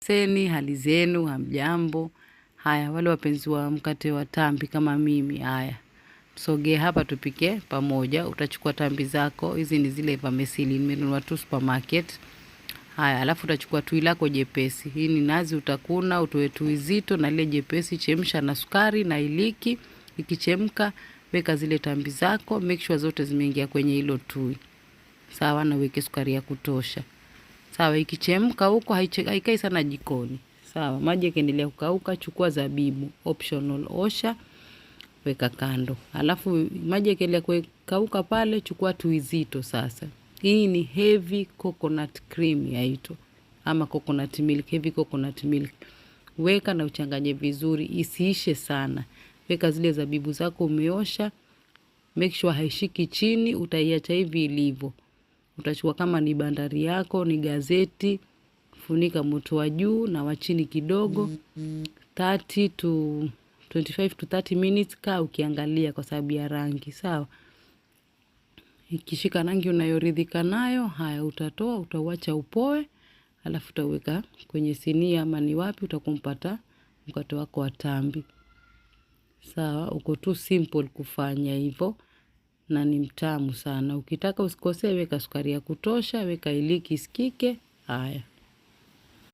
Seni, hali zenu, hamjambo. Haya, wale wapenzi wa mkate wa tambi kama mimi, haya. Tusogee hapa tupike pamoja. Utachukua tambi zako, hizi ni zile vermicelli nimenunua tu supermarket. Haya, alafu utachukua tui lako jepesi. Hii ni nazi, utakuna, utoe tui zito na ile jepesi, chemsha na sukari na iliki. Ikichemka, weka zile tambi zako, make sure zote zimeingia kwenye hilo tui. Sawa, na weke sukari ya kutosha. Sawa, ikichemka huko haikai sana jikoni. Sawa, maji yakiendelea kukauka, chukua zabibu, optional, osha, weka kando. Alafu maji yakiendelea kukauka pale, chukua tui zito sasa. Hii ni heavy coconut cream yaitwa, ama coconut milk, heavy coconut milk. Weka na uchanganye vizuri, isiishe sana. Weka zile zabibu zako umeosha, make sure haishiki chini, utaiacha hivi ilivyo. Utachukua kama ni bandari yako, ni gazeti, funika moto wa juu na wa chini kidogo, 25 to 30 minutes kaa ukiangalia kwa sababu ya rangi, sawa. Ikishika rangi unayoridhika nayo, haya utatoa, utauacha upoe, alafu utaweka kwenye sinia ama ni wapi utakumpata mkate wako wa tambi. Sawa, uko tu simple kufanya hivyo. Na ni mtamu sana. Ukitaka usikose, weka sukari ya kutosha, weka iliki isikike. Haya.